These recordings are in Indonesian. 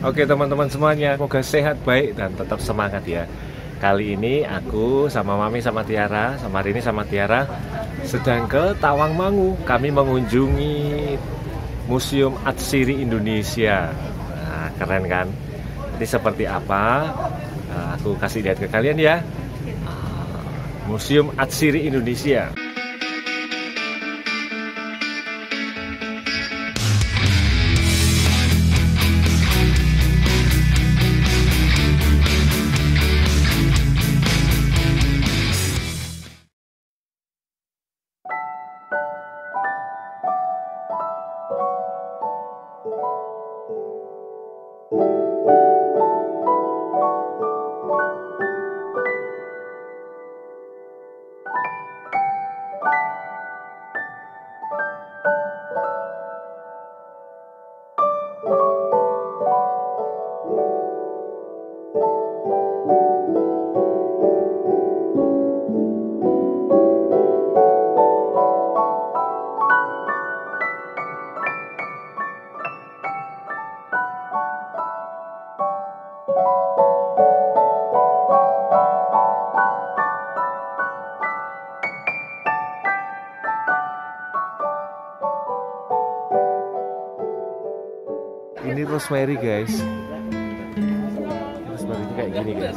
Oke teman-teman semuanya, semoga sehat, baik, dan tetap semangat ya. Kali ini aku sama Mami sama Tiara, sama Rini sama Tiara sedang ke Tawangmangu. Kami mengunjungi Museum Atsiri Indonesia. Nah, keren kan? Ini seperti apa? Aku kasih lihat ke kalian ya. Museum Atsiri Indonesia. Ini rosemary guys. Rosemary kayak gini guys.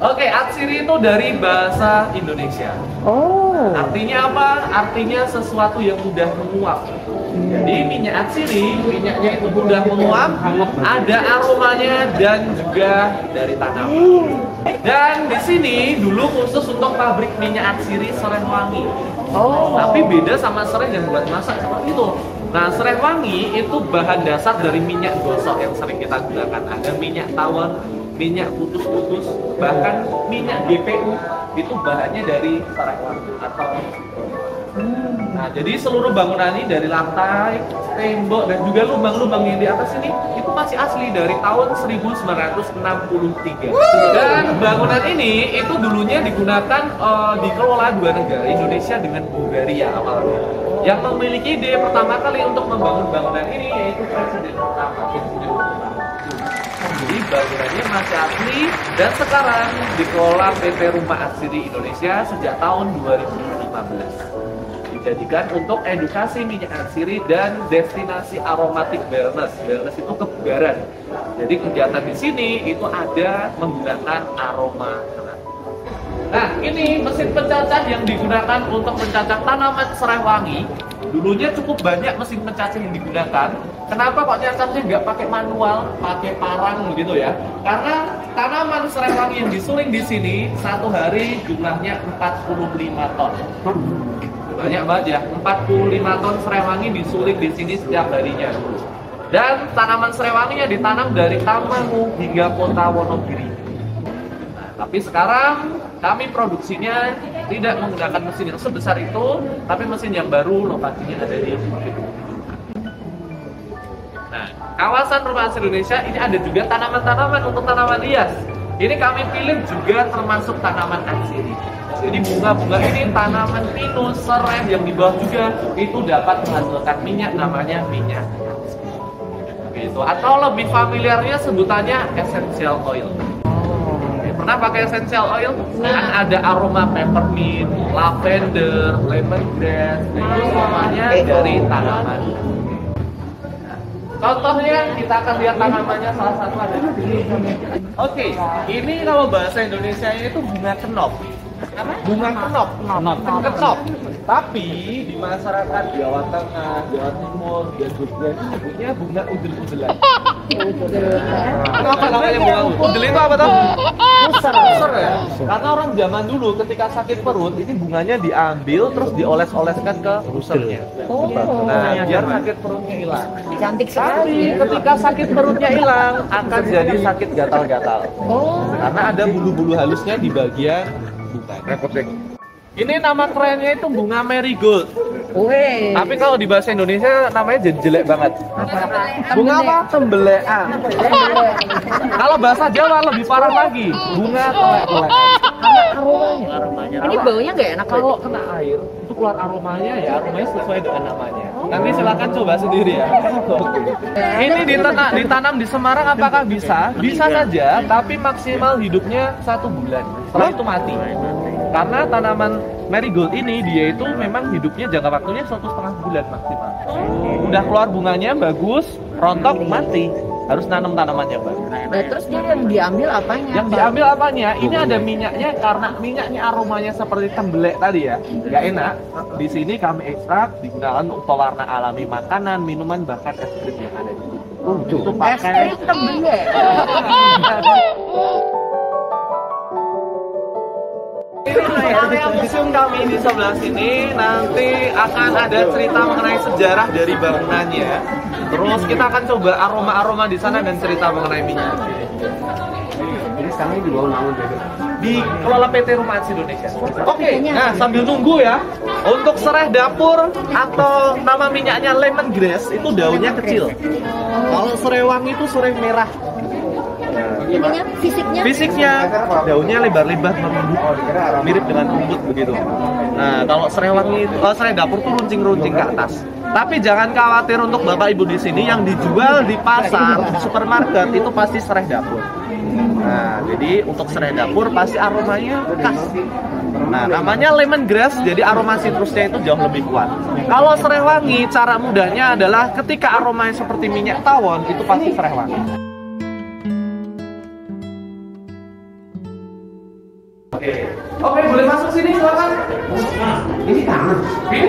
Oke, atsiri itu dari bahasa Indonesia. Artinya apa? Artinya sesuatu yang mudah menguap. Jadi minyak atsiri, minyaknya itu mudah menguap, ada aromanya dan juga dari tanaman. Dan di sini dulu khusus untuk pabrik minyak atsiri Serehwangi. Tapi beda sama sereh yang buat masak seperti itu. Nah, Serehwangi itu bahan dasar dari minyak gosok yang sering kita gunakan. Ada minyak tawon, minyak putus-putus, bahkan minyak GPU itu bahannya dari Serehwangi atau Nah, jadi seluruh bangunan ini dari lantai, tembok, dan juga lubang-lubang yang di atas ini itu masih asli dari tahun 1963. Dan bangunan ini itu dulunya digunakan dikelola dua negara, Indonesia dengan Bulgaria awalnya. Yang memiliki ide pertama kali untuk membangun bangunan ini yaitu Presiden pertama. Jadi bangunannya masih asli dan sekarang dikelola PT Rumah Atsiri Indonesia sejak tahun 2015. Dijadikan untuk edukasi minyak atsiri dan destinasi aromatik wellness. Wellness itu kebugaran. Jadi kegiatan di sini itu ada menggunakan aroma. Nah, ini mesin pencacah yang digunakan untuk mencacah tanaman Serehwangi. Dulunya cukup banyak mesin pencacah yang digunakan. Kenapa kok nyacahnya nggak pakai manual, pakai parang begitu ya? Karena tanaman Serehwangi yang disuling di sini satu hari jumlahnya 45 ton. Banyak banget ya, 45 ton Serehwangi disuling di sini setiap harinya. Dan tanaman Serehwanginya ditanam dari Tawangmangu hingga kota Wonogiri. Nah, tapi sekarang kami produksinya tidak menggunakan mesin yang sebesar itu, tapi mesin yang baru, lokasinya ada di Nah, kawasan Rumah Atsiri Indonesia ini ada juga tanaman-tanaman untuk tanaman hias. Ini kami pilih juga termasuk tanaman atsiri. Jadi bunga-bunga ini tanaman pinus, sereh yang di bawah juga itu dapat menghasilkan minyak, namanya minyak gitu. Atau lebih familiarnya sebutannya essential oil. Pernah pakai essential oil? Kan ada aroma peppermint, lavender, lemongrass, itu semuanya dari tanaman. Contohnya kita akan lihat tanamannya, salah satu ada di sini. Oke, ini kalau bahasa Indonesia itu bunga kenop. Bunga kenop. Tapi di masyarakat Jawa Tengah, Jawa Timur, dan Jogja ini nyebutnya bunga udel-udelan. Apa namanya bunga udel itu apa tuh? User ya. Karena orang zaman dulu ketika sakit perut ini bunganya diambil terus dioles-oleskan ke usernya. Nah, biar sakit perutnya hilang. Cantik Tapi sekali. ketika sakit perutnya hilang akan jadi sakit gatal-gatal. Karena ada bulu-bulu halusnya di bagian bunga. Ini nama kerennya itu bunga marigold. Weh. Tapi kalau di bahasa Indonesia namanya jadi jelek banget. Bunga apa? Tembelean. Kalau bahasa Jawa lebih parah lagi. Bunga telek-telek. Ini baunya nggak enak Kalau kena air itu keluar aromanya ya, aromanya sesuai dengan namanya. Nanti silakan coba sendiri ya. Ini ditanam di Semarang apakah bisa? Bisa saja, tapi maksimal hidupnya 1 bulan. Setelah itu mati. Karena tanaman marigold ini dia itu memang hidupnya jangka waktunya 1,5 bulan maksimal. Udah keluar bunganya bagus, rontok mati. Harus nanam tanamannya baru. Nah, terus dia yang diambil apanya? Yang diambil apanya? Ini ada minyaknya karena minyaknya aromanya seperti tembelek tadi ya, nggak enak. Di sini kami ekstrak digunakan untuk pewarna alami makanan, minuman, bahkan es krim yang ada di sini. Itu Es krim tembelek. Ini area museum kami di sebelah sini. Nanti akan ada cerita mengenai sejarah dari bangunannya. Terus kita akan coba aroma-aroma di sana dan cerita mengenai minyak. Ini sekarang di bawah naungan Dikelola PT Rumah Ads Indonesia. Oke, nah sambil nunggu ya, untuk serai dapur atau nama minyaknya lemongrass itu daunnya kecil. Kalau serai wangi itu serai merah. Ininya Fisiknya daunnya lebar-lebar merunduk, mirip dengan rumput begitu. Nah, kalau serai wangi itu, serai dapur tuh runcing-runcing ke atas. Tapi jangan khawatir untuk Bapak Ibu di sini yang dijual di pasar, di supermarket itu pasti serai dapur. Nah, jadi untuk serai dapur pasti aromanya khas. Nah, namanya lemongrass, jadi aroma sitrusnya itu jauh lebih kuat. Kalau serai wangi, cara mudahnya adalah ketika aromanya seperti minyak tawon, itu pasti serai wangi. Oke, boleh masuk sini silakan. Ini tanah. Ini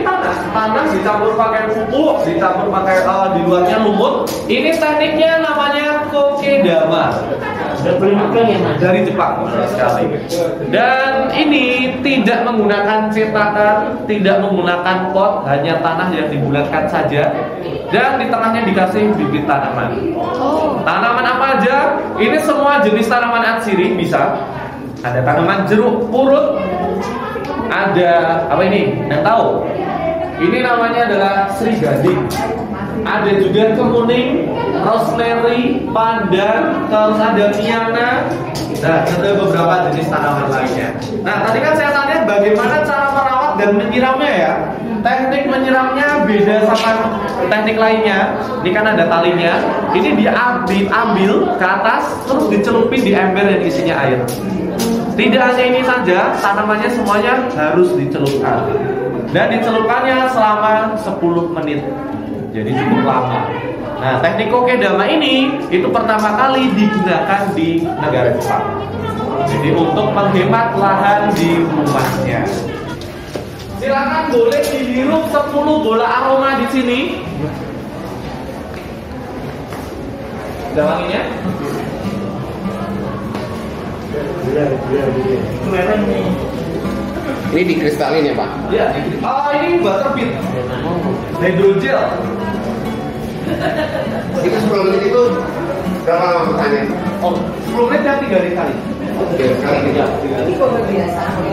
tanah dicampur pakai pupuk, dicampur pakai di luarnya lumut. Ini tekniknya namanya kokedama. Dari Jepang, benar sekali. Dan ini tidak menggunakan cetakan, tidak menggunakan pot, hanya tanah yang dibulatkan saja. Dan di tengahnya dikasih bibit tanaman. Tanaman apa aja? Ini semua jenis tanaman atsiri bisa. Ada tanaman jeruk purut. Ada apa ini? Yang tahu? Ini namanya adalah Sri Gading. Ada juga kemuning, rosemary, pandan, terus ada miana. Nah, ada beberapa jenis tanaman lainnya. Nah, tadi kan saya tanya bagaimana cara merawat dan menyiramnya ya. Teknik menyiramnya beda sama teknik lainnya. Ini kan ada talinya. Ini diambil ke atas, terus dicelupin di ember yang isinya air. Tidak hanya ini saja, tanamannya semuanya harus dicelupkan. Dan dicelupkannya selama 10 menit. Jadi cukup lama. Nah, teknik kokedama ini itu pertama kali digunakan di negara Jepang. Jadi untuk menghemat lahan di rumahnya. Silakan boleh dihirup 10 bola aroma di sini. Ada wanginya? Ini dikristalin ya Pak? Iya. Ini butterbean. Hydrogel. Itu 10 menit itu berapa lama bertanya? Oh, 10 menit dan 3 kali. Oke, sekali ya.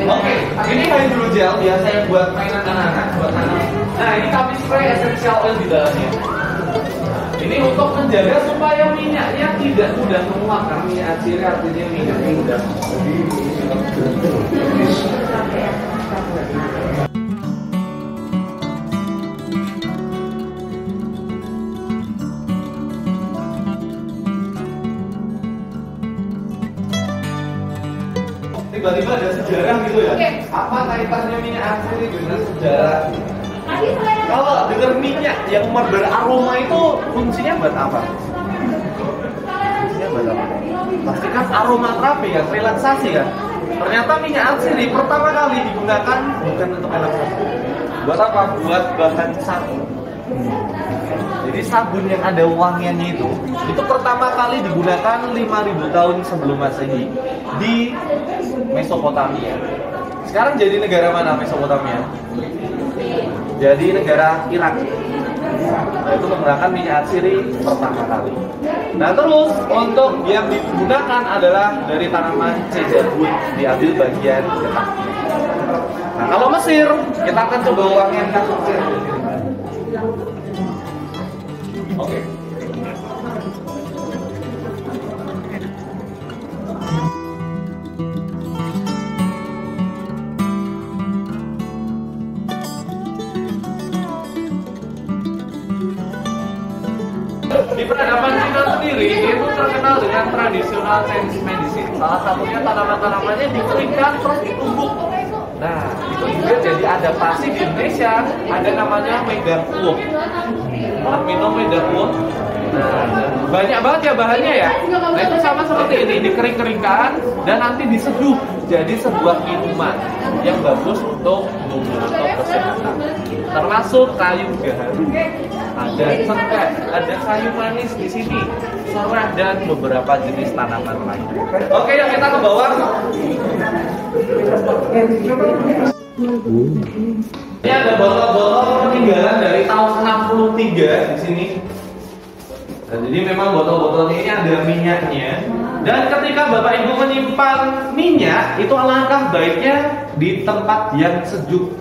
Oke, ini hydrogel biasanya buat mainan anak-anak, buat anak. Nah, ini kami spray essential oil di dalamnya. Ini untuk menjaga supaya minyaknya tidak mudah menguap. Karena minyak atsiri artinya minyaknya mudah. Tiba-tiba ada sejarah gitu ya. Apa kaitannya minyak atsiri dengan sejarah? Kalau dengar minyak yang beraroma itu fungsinya buat apa? Fungsinya buat apa? Pasti kan aroma terapi kan, relaksasi kan. Ternyata minyak atsiri pertama kali digunakan bukan untuk relaksasi. Buat apa? Buat bahan sabun. Jadi sabun yang ada wangiannya itu pertama kali digunakan 5.000 tahun sebelum Masehi di Mesopotamia. Sekarang jadi negara mana Mesopotamia? Jadi negara Irak. Nah, itu menggunakan minyak atsiri pertama kali. Nah, terus untuk yang digunakan adalah dari tanaman cedarwood, diambil bagian getahnya. Nah, kalau Mesir, kita akan coba uangnya kasus Mesir. Oke. Di peradaban Cina sendiri itu terkenal dengan tradisional Chinese medicine. Salah satunya tanaman-tanamannya dikeringkan terus ditumbuk. Nah, itu juga jadi adaptasi di Indonesia. Ada namanya megakuoh. Minum megakuoh. Nah, banyak banget ya bahannya ya. Nah, itu sama seperti ini, dikering-keringkan dan nanti diseduh jadi sebuah minuman yang bagus untuk kesehatan. Termasuk kayu gaharu, ada cengkeh, ada kayu manis di sini, serai dan beberapa jenis tanaman lain. Oke, yuk kita ke bawah. Ini ada botol-botol peninggalan dari tahun 63 di sini. Nah, jadi memang botol-botol ini ada minyaknya. Dan ketika Bapak Ibu menyimpan minyak, itu alangkah baiknya di tempat yang sejuk.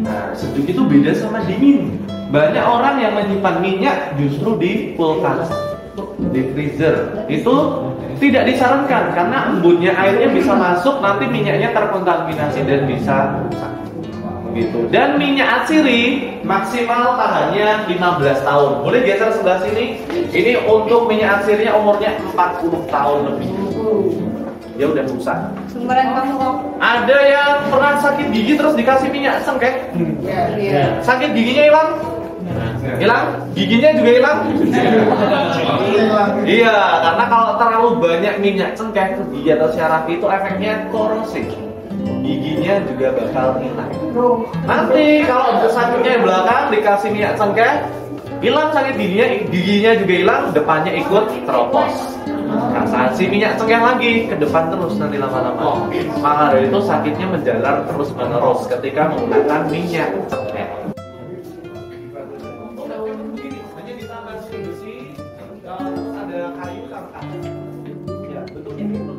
Nah, sejuk itu beda sama dingin. Banyak orang yang menyimpan minyak justru di kulkas, di freezer. Itu tidak disarankan karena embunnya airnya bisa masuk, nanti minyaknya terkontaminasi dan bisa rusak. Gitu. Dan minyak atsiri maksimal tahannya 15 tahun. Boleh geser sebelah sini. Ini untuk minyak atsirinya umurnya 40 tahun lebih. Dia udah rusak. Sumberan kamu kok? Ada yang pernah sakit gigi terus dikasih minyak cengkeh. Iya. Sakit giginya hilang? Hilang? Giginya juga hilang? Iya, karena kalau terlalu banyak minyak cengkeh ke gigi atau syaraf itu efeknya korosif. Giginya juga bakal hilang. Nanti kalau sakitnya di belakang dikasih minyak cengkeh, hilang sakit giginya juga hilang, depannya ikut teropos. Nah, saat si minyak cengkeh lagi ke depan terus nanti lama-lama. Maka dari itu sakitnya menjalar terus menerus ketika menggunakan minyak cengkeh. Hanya ditambah besi, terus ada kayu sama kaca. Ya, bentuknya gitu.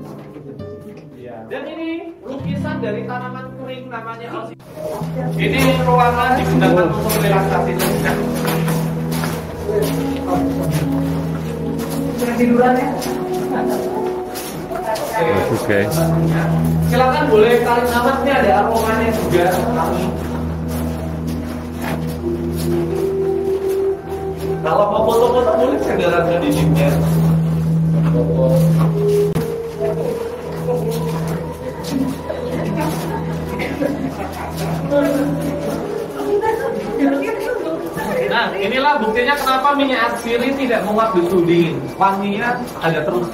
Dan ini lukisan dari tanaman kering namanya alsi. Ini ruangan digunakan untuk relaksasi cengkeh. Tidurannya. Bagus guys. Silakan boleh kali nafas, ini ada aromanya juga. Kalau mau foto-foto boleh senderan ke dindingnya. Nah, inilah buktinya kenapa minyak atsiri tidak menguap di suhu dingin. Wanginya ada terus.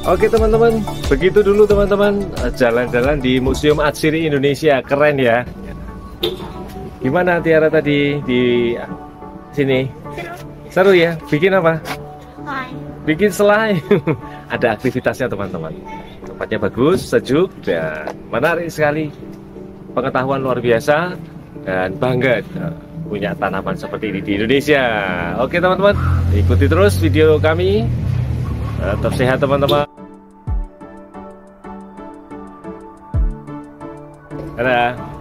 Oke teman-teman, begitu dulu teman-teman jalan-jalan di Museum Atsiri Indonesia. Keren ya. Gimana Tiara tadi di sini? Seru ya? Bikin apa? Bikin selai. Ada aktivitasnya teman-teman. Tempatnya bagus, sejuk, dan menarik sekali. Pengetahuan luar biasa, dan bangga punya tanaman seperti ini di Indonesia. Oke teman-teman, ikuti terus video kami. Tetap sehat teman-teman. Dadah.